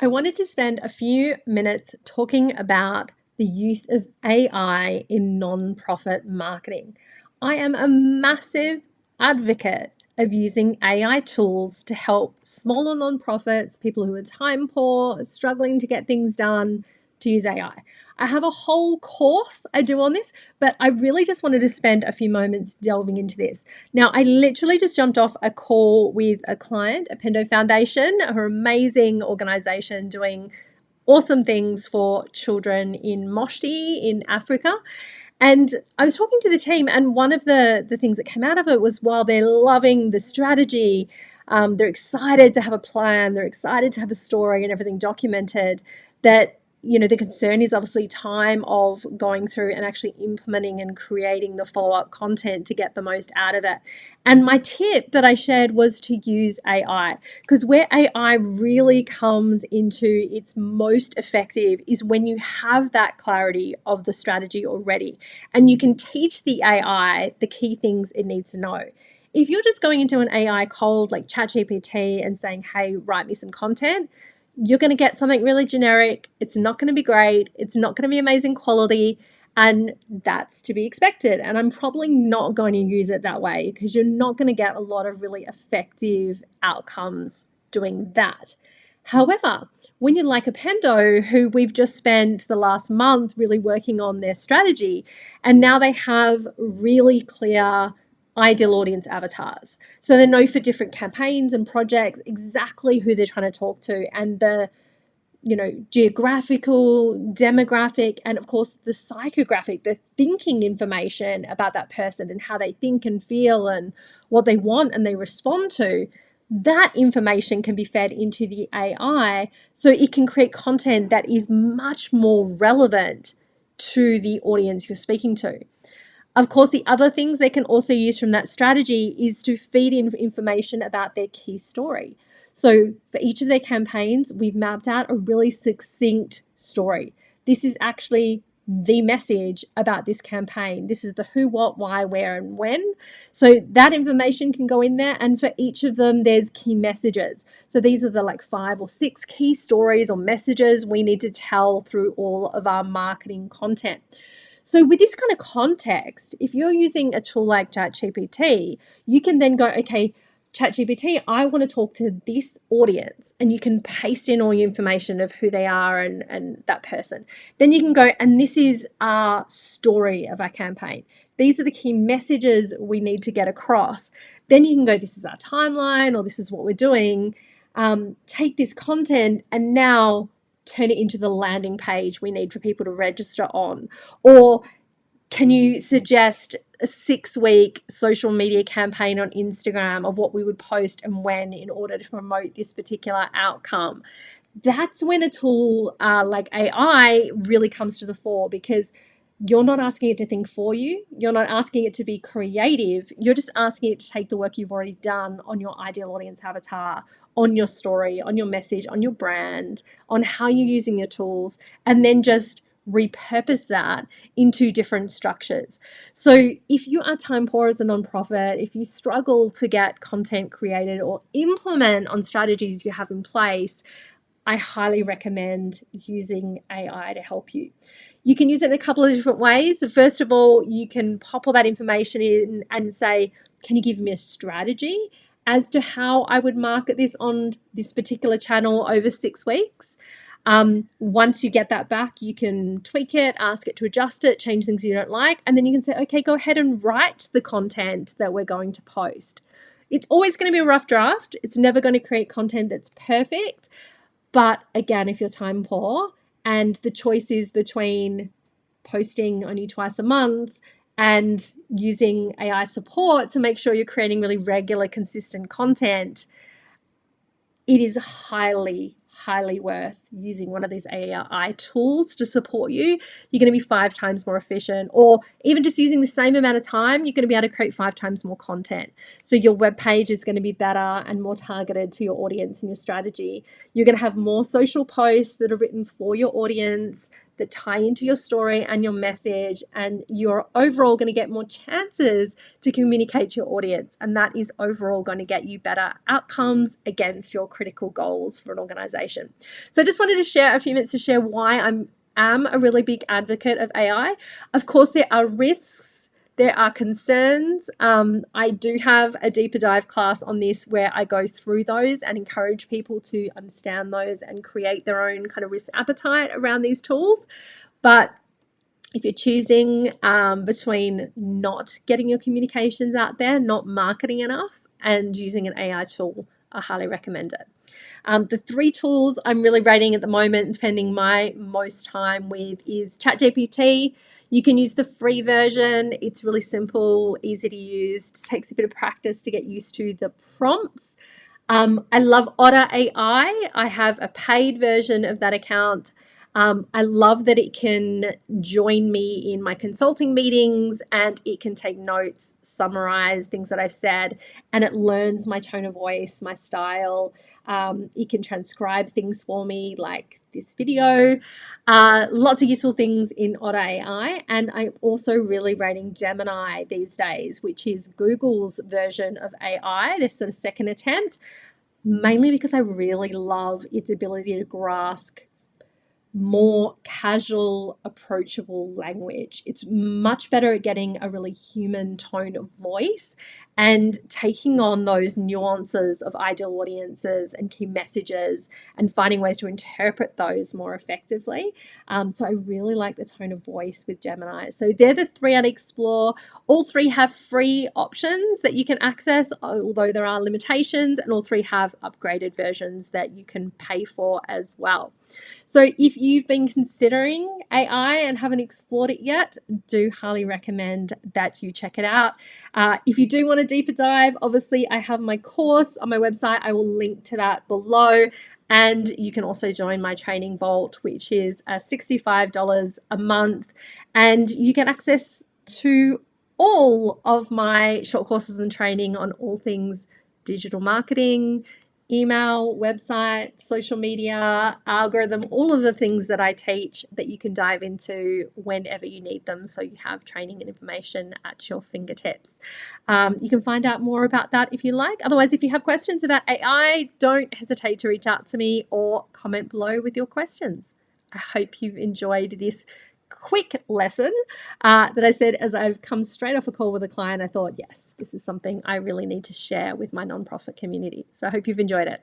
I wanted to spend a few minutes talking about the use of AI in nonprofit marketing. I am a massive advocate of using AI tools to help smaller nonprofits, people who are time poor, struggling to get things done, to use AI. I have a whole course I do on this, but I really just wanted to spend a few moments delving into this. Now, I literally just jumped off a call with a client, Appendo Foundation, her amazing organization doing awesome things for children in Moshti in Africa. And I was talking to the team, and one of the things that came out of it was while they're loving the strategy, they're excited to have a plan, they're excited to have a story and everything documented, that the concern is obviously time of going through and actually implementing and creating the follow-up content to get the most out of it. And my tip that I shared was to use AI, because where AI really comes into its most effective is when you have that clarity of the strategy already, and you can teach the AI the key things it needs to know. If you're just going into an AI cold like ChatGPT and saying, hey, write me some content, you're going to get something really generic. It's not going to be great. It's not going to be amazing quality. And that's to be expected. And I'm probably not going to use it that way, because you're not going to get a lot of really effective outcomes doing that. However, when you're like Appendo, who we've just spent the last month really working on their strategy, and now they have really clear ideal audience avatars. So they know for different campaigns and projects exactly who they're trying to talk to, and the geographical, demographic, and of course the psychographic, the thinking information about that person and how they think and feel and what they want and they respond to. That information can be fed into the AI so it can create content that is much more relevant to the audience you're speaking to. Of course, the other things they can also use from that strategy is to feed in information about their key story. So for each of their campaigns, we've mapped out a really succinct story. This is actually the message about this campaign. This is the who, what, why, where, and when. So that information can go in there. And for each of them, there's key messages. So these are the 5 or 6 key stories or messages we need to tell through all of our marketing content. So with this kind of context, if you're using a tool like ChatGPT, you can then go, okay, ChatGPT, I want to talk to this audience, and you can paste in all your information of who they are and that person. Then you can go, and this is our story of our campaign. These are the key messages we need to get across. Then you can go, this is our timeline, or this is what we're doing. Take this content and now turn it into the landing page we need for people to register on. Or can you suggest a 6-week social media campaign on Instagram of what we would post and when in order to promote this particular outcome? That's when a tool like AI really comes to the fore, because you're not asking it to think for you. You're not asking it to be creative. You're just asking it to take the work you've already done on your ideal audience avatar, on your story, on your message, on your brand, on how you're using your tools, and then just repurpose that into different structures. So if you are time poor as a nonprofit, if you struggle to get content created or implement on strategies you have in place, I highly recommend using AI to help you. You can use it in a couple of different ways. First of all, you can pop all that information in and say, can you give me a strategy as to how I would market this on this particular channel over 6 weeks? Once you get that back, you can tweak it, ask it to adjust it, change things you don't like, and then you can say, okay, go ahead and write the content that we're going to post. It's always going to be a rough draft. It's never going to create content that's perfect. But again, if you're time poor and the choice is between posting only twice a month and using AI support to make sure you're creating really regular, consistent content, it is highly worth using one of these AI tools to support you. You're going to be 5 times more efficient, or even just using the same amount of time, you're going to be able to create 5 times more content. So your web page is going to be better and more targeted to your audience and your strategy. You're going to have more social posts that are written for your audience that tie into your story and your message, and you're overall going to get more chances to communicate to your audience, and that is overall going to get you better outcomes against your critical goals for an organization. So I just wanted to share a few minutes to share why I'm a really big advocate of AI. Of course, there are risks. There are concerns. I do have a deeper dive class on this where I go through those and encourage people to understand those and create their own kind of risk appetite around these tools. But if you're choosing between not getting your communications out there, not marketing enough, and using an AI tool, I highly recommend it. The 3 tools I'm really rating at the moment, spending my most time with, is ChatGPT. You can use the free version. It's really simple, easy to use. It takes a bit of practice to get used to the prompts. I love Otter AI. I have a paid version of that account. I love that it can join me in my consulting meetings, and it can take notes, summarize things that I've said, and it learns my tone of voice, my style. It can transcribe things for me like this video. Lots of useful things in Otter AI. And I'm also really rating Gemini these days, which is Google's version of AI, this sort of second attempt, mainly because I really love its ability to grasp more casual, approachable language. It's much better at getting a really human tone of voice and taking on those nuances of ideal audiences and key messages and finding ways to interpret those more effectively. So I really like the tone of voice with Gemini. So they're the 3 I'd explore. All 3 have free options that you can access, although there are limitations, and all 3 have upgraded versions that you can pay for as well. So if you've been considering AI and haven't explored it yet, do highly recommend that you check it out. If you do want a deeper dive, obviously I have my course on my website. I will link to that below. And you can also join my training vault, which is $65 a month. And you get access to all of my short courses and training on all things digital marketing, email, website, social media, algorithm, all of the things that I teach that you can dive into whenever you need them. So you have training and information at your fingertips. You can find out more about that if you like. Otherwise, if you have questions about AI, don't hesitate to reach out to me or comment below with your questions. I hope you've enjoyed this quick lesson that I said as I've come straight off a call with a client. I thought, yes, this is something I really need to share with my nonprofit community. So I hope you've enjoyed it.